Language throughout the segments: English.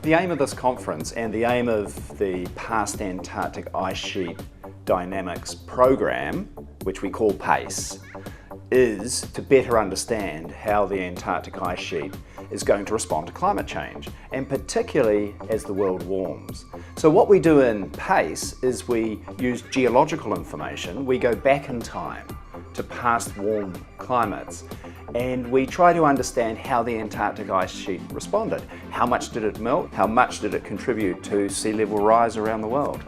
The aim of this conference and the aim of the Past Antarctic Ice Sheet Dynamics program, which we call PAIS, is to better understand how the Antarctic ice sheet is going to respond to climate change, and particularly as the world warms. So what we do in PAIS is we use geological information. We go back in time to past warm climates, and we try to understand how the Antarctic ice sheet responded. How much did it melt? How much did it contribute to sea level rise around the world?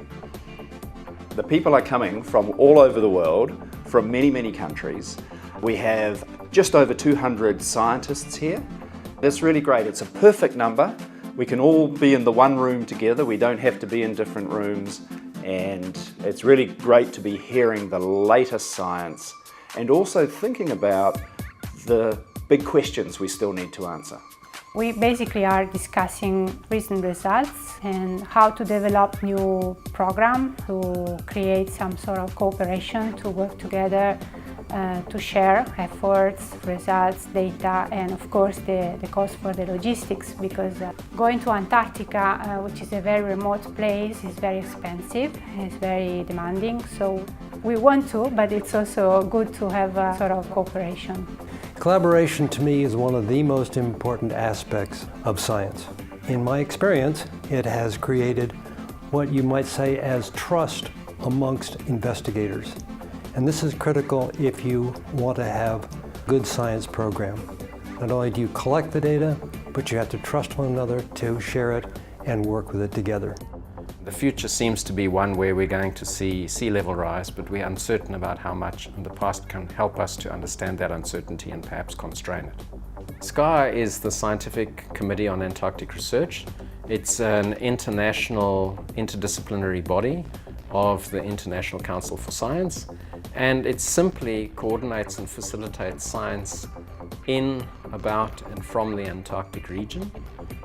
The people are coming from all over the world, from many, many countries. We have just over 200 scientists here. That's really great. It's a perfect number. We can all be in the one room together. We don't have to be in different rooms. And it's really great to be hearing the latest science and also thinking about the big questions we still need to answer. We basically are discussing recent results and how to develop new program to create some sort of cooperation, to work together, to share efforts, results, data, and of course the cost for the logistics, because going to Antarctica, which is a very remote place, is very expensive, it's very demanding. So we want to, but it's also good to have a sort of cooperation. Collaboration to me is one of the most important aspects of science. In my experience, it has created what you might say as trust amongst investigators. And this is critical if you want to have a good science program. Not only do you collect the data, but you have to trust one another to share it and work with it together. The future seems to be one where we're going to see sea level rise, but we're uncertain about how much, and the past can help us to understand that uncertainty and perhaps constrain it. SCAR is the Scientific Committee on Antarctic Research. It's an international, interdisciplinary body of the International Council for Science, and it simply coordinates and facilitates science in, about and from the Antarctic region.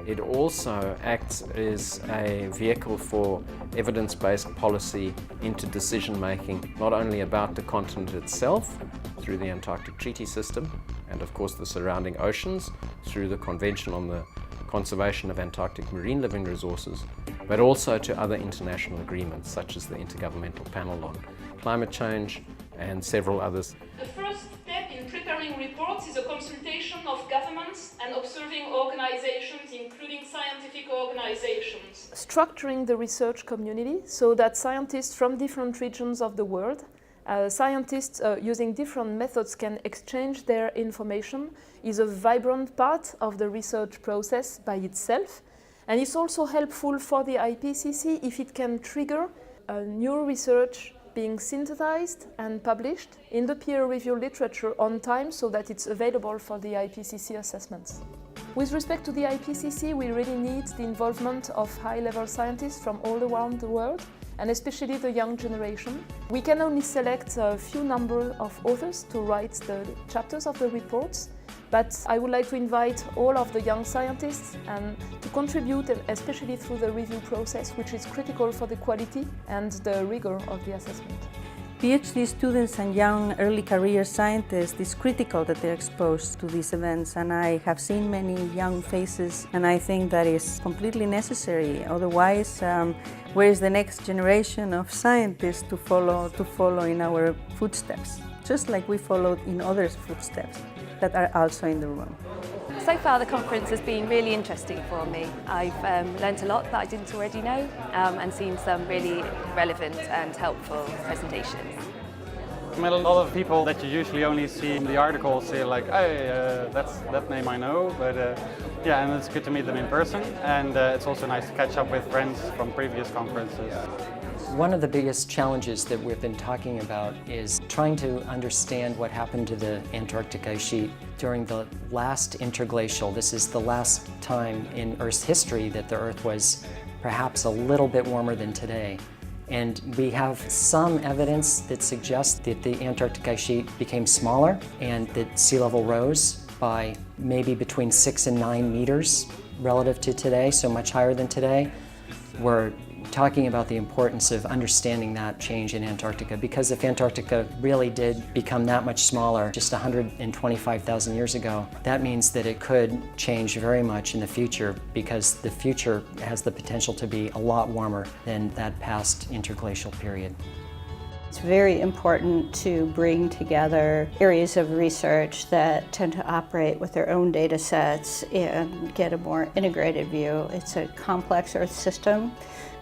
It also acts as a vehicle for evidence-based policy into decision-making, not only about the continent itself through the Antarctic Treaty System and of course the surrounding oceans through the Convention on the Conservation of Antarctic Marine Living Resources, but also to other international agreements such as the Intergovernmental Panel on Climate Change and several others. The first step in preparing reports is a consultation of governments and observing organizations, including scientific organizations. Structuring the research community so that scientists from different regions of the world, scientists using different methods can exchange their information is a vibrant part of the research process by itself. And it's also helpful for the IPCC if it can trigger new research being synthesized and published in the peer-reviewed literature on time so that it's available for the IPCC assessments. With respect to the IPCC, we really need the involvement of high-level scientists from all around the world, and especially the young generation. We can only select a few number of authors to write the chapters of the reports, but I would like to invite all of the young scientists and to contribute, and especially through the review process, which is critical for the quality and the rigor of the assessment. PhD students and young early career scientists, it's critical that they're exposed to these events, and I have seen many young faces, and I think that is completely necessary. Otherwise, where is the next generation of scientists to follow in our footsteps, just like we followed in others' footsteps that are also in the room. So far the conference has been really interesting for me. I've learnt a lot that I didn't already know and seen some really relevant and helpful presentations. I met a lot of people that you usually only see in the articles, say like, hey, that name I know, but yeah, and it's good to meet them in person, and it's also nice to catch up with friends from previous conferences. One of the biggest challenges that we've been talking about is trying to understand what happened to the Antarctic ice sheet during the last interglacial. This is the last time in Earth's history that the Earth was perhaps a little bit warmer than today. And we have some evidence that suggests that the Antarctic ice sheet became smaller and that sea level rose by maybe between 6 and 9 meters relative to today, so much higher than today. We're talking about the importance of understanding that change in Antarctica, because if Antarctica really did become that much smaller just 125,000 years ago, that means that it could change very much in the future, because the future has the potential to be a lot warmer than that past interglacial period. It's very important to bring together areas of research that tend to operate with their own data sets and get a more integrated view. It's a complex Earth system.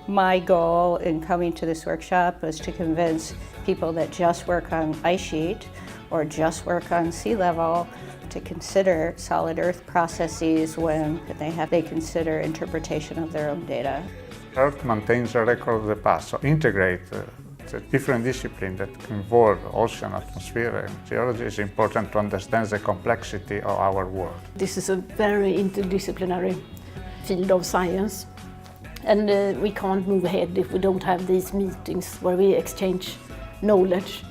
My goal in coming to this workshop was to convince people that just work on ice sheet or just work on sea level to consider solid Earth processes when they consider interpretation of their own data. Earth maintains a record of the past, so integrate the different disciplines that involve ocean, atmosphere and geology is important to understand the complexity of our world. This is a very interdisciplinary field of science, and we can't move ahead if we don't have these meetings where we exchange knowledge.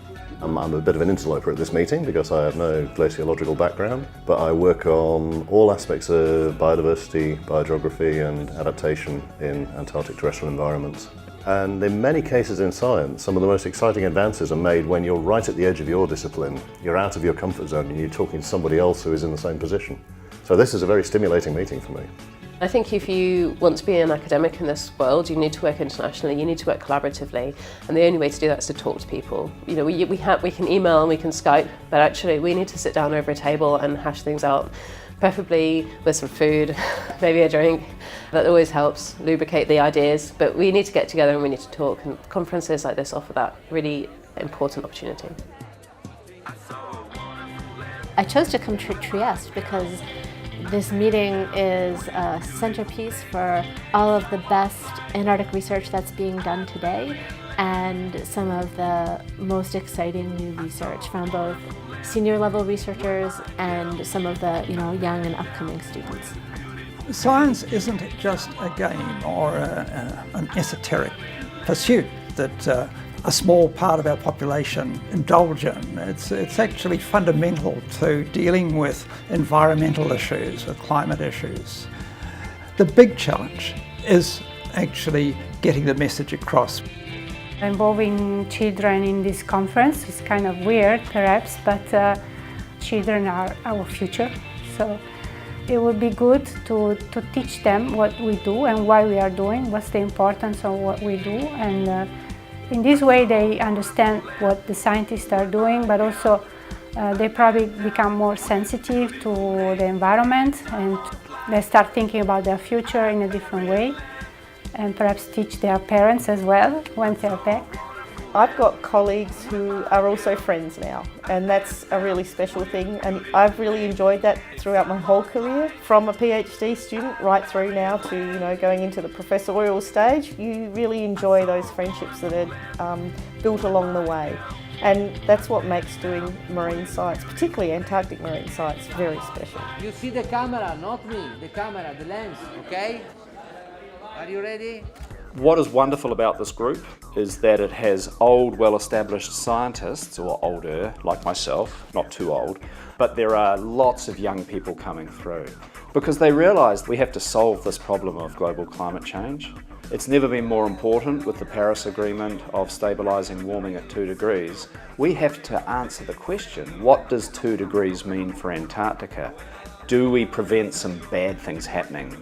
I'm a bit of an interloper at this meeting because I have no glaciological background, but I work on all aspects of biodiversity, biogeography and adaptation in Antarctic terrestrial environments. And in many cases in science, some of the most exciting advances are made when you're right at the edge of your discipline, you're out of your comfort zone and you're talking to somebody else who is in the same position. So this is a very stimulating meeting for me. I think if you want to be an academic in this world, you need to work internationally, you need to work collaboratively, and the only way to do that is to talk to people. You know, we can email and we can Skype, but actually we need to sit down over a table and hash things out, preferably with some food, maybe a drink. That always helps lubricate the ideas, but we need to get together and we need to talk, and conferences like this offer that really important opportunity. I chose to come to Trieste because this meeting is a centerpiece for all of the best Antarctic research that's being done today and some of the most exciting new research from both senior level researchers and some of the young and upcoming students. Science isn't just a game or an esoteric pursuit that a small part of our population indulge in. It's actually fundamental to dealing with environmental issues, with climate issues. The big challenge is actually getting the message across. Involving children in this conference is kind of weird, perhaps, but children are our future. So it would be good to teach them what we do and why we are doing, what's the importance of what we do. And in this way they understand what the scientists are doing, but also they probably become more sensitive to the environment and they start thinking about their future in a different way, and perhaps teach their parents as well once they're back. I've got colleagues who are also friends now, and that's a really special thing, and I've really enjoyed that throughout my whole career, from a PhD student right through now to going into the professorial stage. You really enjoy those friendships that are built along the way, and that's what makes doing marine science, particularly Antarctic marine science, very special. You see the camera, not me, the camera, the lens, okay? Are you ready? What is wonderful about this group is that it has old, well-established scientists, or older, like myself, not too old, but there are lots of young people coming through because they realise we have to solve this problem of global climate change. It's never been more important with the Paris Agreement of stabilising warming at 2 degrees. We have to answer the question, what does 2 degrees mean for Antarctica? Do we prevent some bad things happening,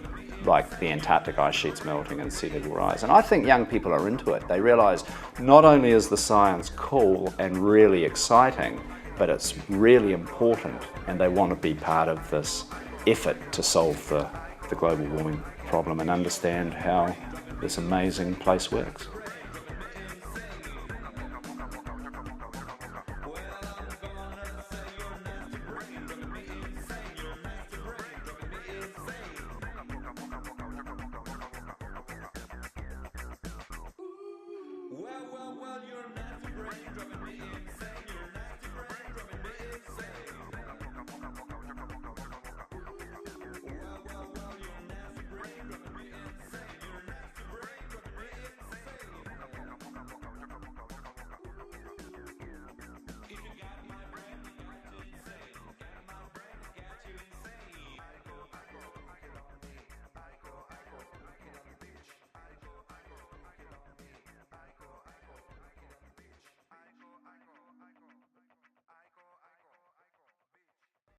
like the Antarctic ice sheets melting and sea level rise? And I think young people are into it. They realise not only is the science cool and really exciting, but it's really important, and they want to be part of this effort to solve the global warming problem and understand how this amazing place works.